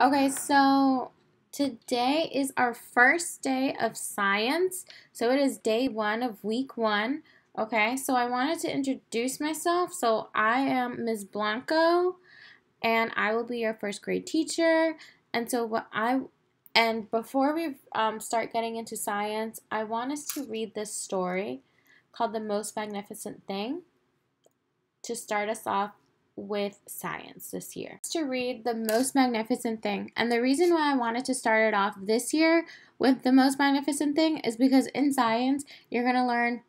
Okay, so today is our first day of science. So it is day one of week one. Okay, so I wanted to introduce myself. So I am Ms. Blanco, and I will be your first grade teacher. And so before we start getting into science, I want us to read this story called The Most Magnificent Thing to start us off with science this year. To read The Most Magnificent Thing. And the reason why I wanted to start it off this year with The Most Magnificent Thing is because in science, you're going to learn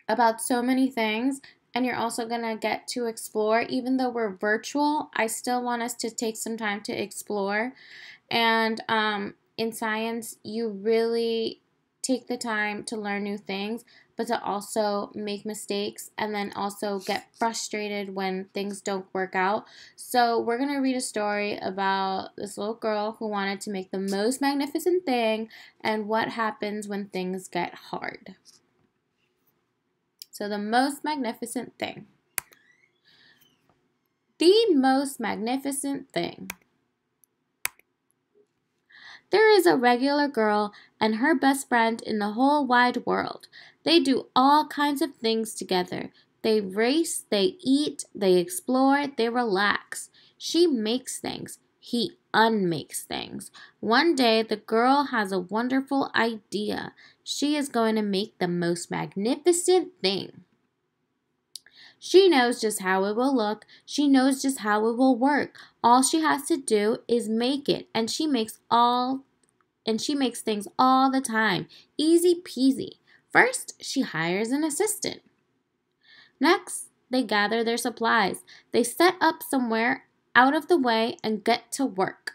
about so many things and you're also going to get to explore. Even though we're virtual, I still want us to take some time to explore. And in science, you really take the time to learn new things, but to also make mistakes and then also get frustrated when things don't work out. So we're going to read a story about this little girl who wanted to make the most magnificent thing and what happens when things get hard. So the most magnificent thing. The most magnificent thing. There is a regular girl and her best friend in the whole wide world. They do all kinds of things together. They race, they eat, they explore, they relax. She makes things. He unmakes things. One day, the girl has a wonderful idea. She is going to make the most magnificent thing. She knows just how it will look. She knows just how it will work. All she has to do is make it, and she makes things all the time. Easy peasy. First, she hires an assistant. Next, they gather their supplies. They set up somewhere out of the way and get to work.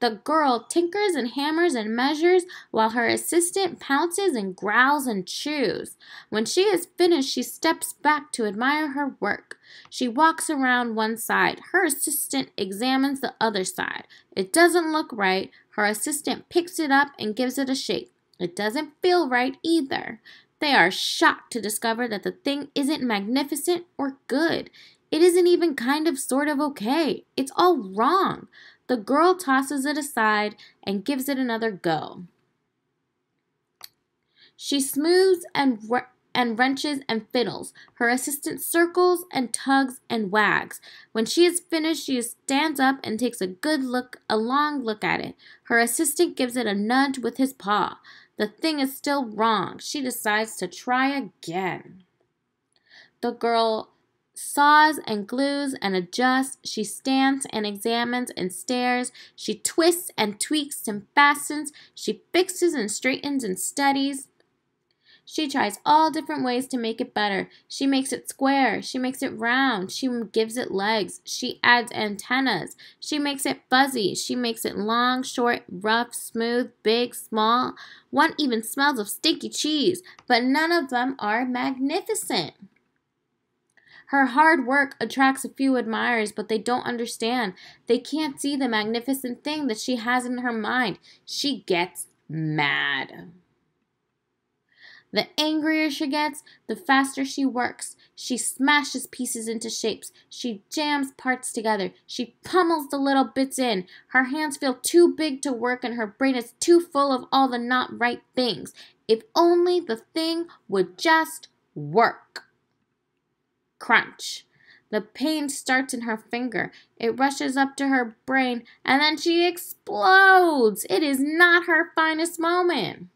The girl tinkers and hammers and measures while her assistant pounces and growls and chews. When she is finished, she steps back to admire her work. She walks around one side. Her assistant examines the other side. It doesn't look right. Her assistant picks it up and gives it a shake. It doesn't feel right either. They are shocked to discover that the thing isn't magnificent or good. It isn't even kind of sort of okay. It's all wrong. The girl tosses it aside and gives it another go. She smooths and wrenches and fiddles. Her assistant circles and tugs and wags. When she is finished, she stands up and takes a long look at it. Her assistant gives it a nudge with his paw. The thing is still wrong. She decides to try again. The girl saws and glues and adjusts. She stands and examines and stares. She twists and tweaks and fastens. She fixes and straightens and studies. She tries all different ways to make it better. She makes it square. She makes it round. She gives it legs. She adds antennas. She makes it fuzzy. She makes it long, short, rough, smooth, big, small. One even smells of stinky cheese, but none of them are magnificent. Her hard work attracts a few admirers, but they don't understand. They can't see the magnificent thing that she has in her mind. She gets mad. The angrier she gets, the faster she works. She smashes pieces into shapes. She jams parts together. She pummels the little bits in. Her hands feel too big to work and her brain is too full of all the not right things. If only the thing would just work. Crunch. The pain starts in her finger. It rushes up to her brain, and then she explodes. It is not her finest moment.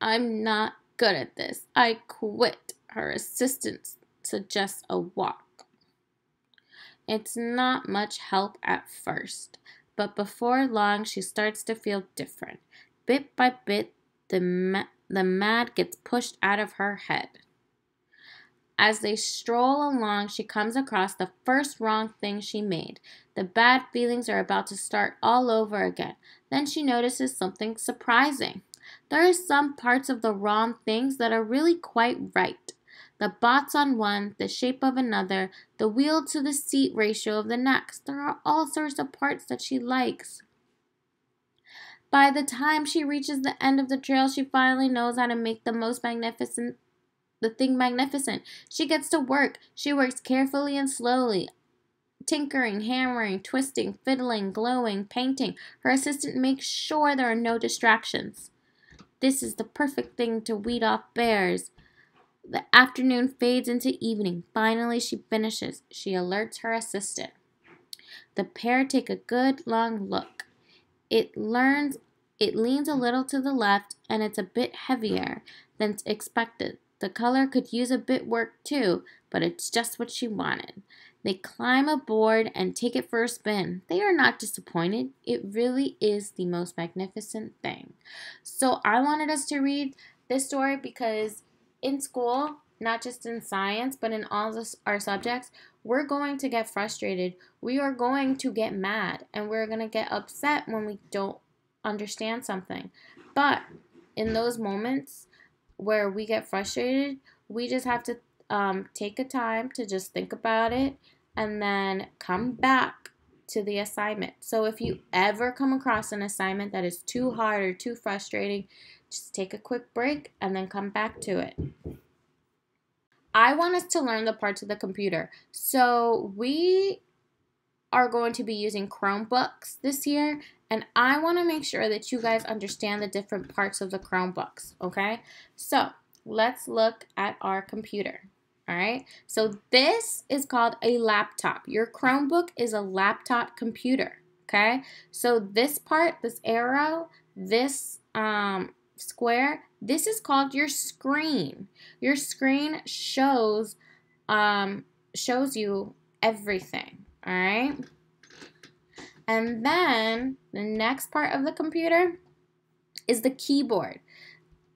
I'm not good at this. I quit. Her assistant suggests a walk. It's not much help at first, but before long she starts to feel different. Bit by bit, the mad gets pushed out of her head. As they stroll along, she comes across the first wrong thing she made. The bad feelings are about to start all over again. Then she notices something surprising. There are some parts of the wrong things that are really quite right. The bots on one, the shape of another, the wheel to the seat ratio of the next. There are all sorts of parts that she likes. By the time she reaches the end of the trail, she finally knows how to make the thing magnificent. She gets to work. She works carefully and slowly. tinkering, hammering, twisting, fiddling, gluing, painting. Her assistant makes sure there are no distractions. This is the perfect thing to weed off bears. The afternoon fades into evening. Finally, she finishes. She alerts her assistant. The pair take a good long look. It leans a little to the left, and it's a bit heavier than expected. The color could use a bit work too, but it's just what she wanted. They climb aboard and take it for a spin. They are not disappointed. It really is the most magnificent thing. So I wanted us to read this story because in school, not just in science, but in all our subjects, we're going to get frustrated. We are going to get mad, and we're going to get upset when we don't understand something. But in those moments where we get frustrated, we just have to take a time to just think about it and then come back to the assignment. So if you ever come across an assignment that is too hard or too frustrating, just take a quick break and then come back to it. I want us to learn the parts of the computer. So we are going to be using Chromebooks this year, and I want to make sure that you guys understand the different parts of the Chromebooks, okay? So let's look at our computer, all right? So this is called a laptop. Your Chromebook is a laptop computer, okay? So this part, this arrow, this square, this is called your screen. Your screen shows you everything, all right? And then the next part of the computer is the keyboard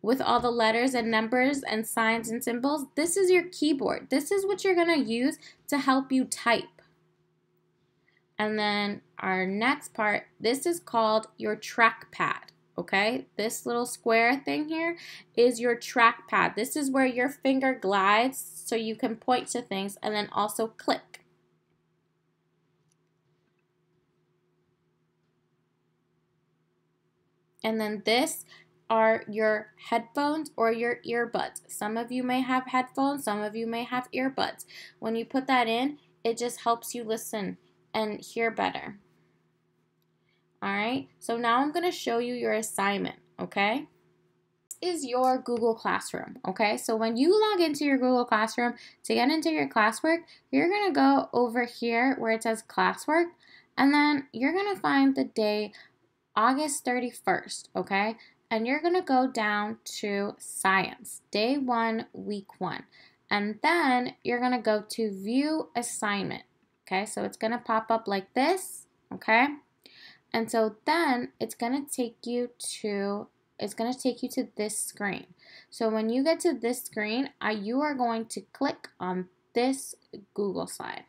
with all the letters and numbers and signs and symbols. This is your keyboard. This is what you're going to use to help you type. And then our next part, this is called your trackpad. Okay, this little square thing here is your trackpad. This is where your finger glides so you can point to things and then also click. And then this are your headphones or your earbuds. Some of you may have headphones, some of you may have earbuds. When you put that in, it just helps you listen and hear better. All right, so now I'm going to show you your assignment, okay? This is your Google Classroom, okay? So when you log into your Google Classroom to get into your classwork, you're going to go over here where it says classwork, and then you're going to find the day August 31st, okay? And you're going to go down to science, day 1, week 1. And then you're going to go to view assignment, okay? So it's going to pop up like this, okay? And so then it's going to take you to this screen. So when you get to this screen, you are going to click on this Google slide.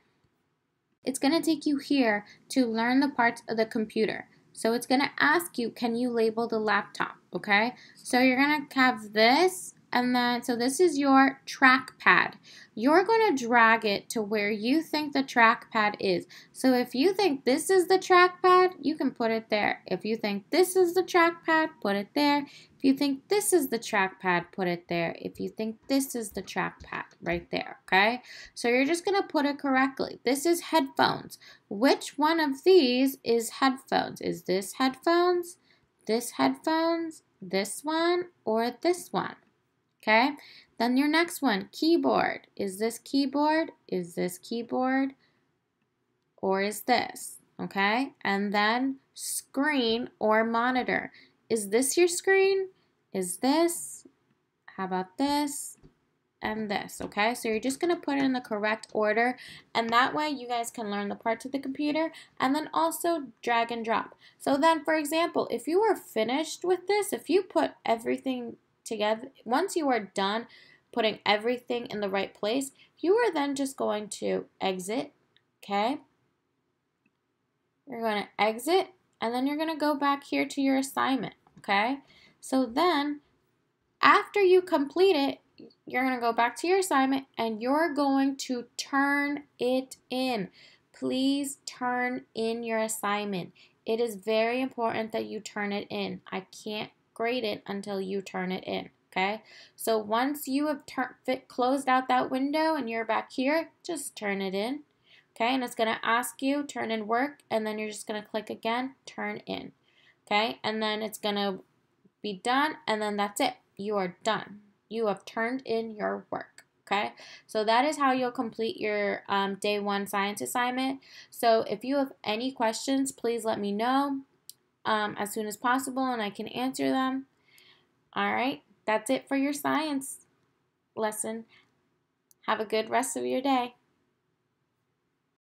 It's going to take you here to learn the parts of the computer. So it's going to ask you, can you label the laptop, okay? So you're going to have this, and then, so this is your trackpad. You're going to drag it to where you think the trackpad is. So if you think this is the trackpad, you can put it there. If you think this is the trackpad, put it there. If you think this is the trackpad, put it there. If you think this is the trackpad, right there, okay? So you're just going to put it correctly. This is headphones. Which one of these is headphones? Is this headphones, this one, or this one? Okay, then your next one, keyboard. Is this keyboard? Is this keyboard? Or is this? Okay, and then screen or monitor. Is this your screen? Is this? How about this? And this, okay? So you're just going to put it in the correct order, and that way you guys can learn the parts of the computer and then also drag and drop. So then, for example, if you were finished with this, if you put everything together, once you are done putting everything in the right place, you are then just going to exit, okay? You're going to exit, and then you're going to go back here to your assignment, okay? So then, after you complete it, you're going to go back to your assignment, and you're going to turn it in. Please turn in your assignment. It is very important that you turn it in. I can't grade it until you turn it in, okay? So once you have closed out that window and you're back here, just turn it in, Okay, and it's going to ask you turn in work, and then you're just going to click again, turn in. Okay, and then it's going to be done, and then that's it. You are done. You have turned in your work. Okay, so that is how you'll complete your day 1 science assignment. So if you have any questions, please let me know as soon as possible, and I can answer them. All right, that's it for your science lesson. Have a good rest of your day.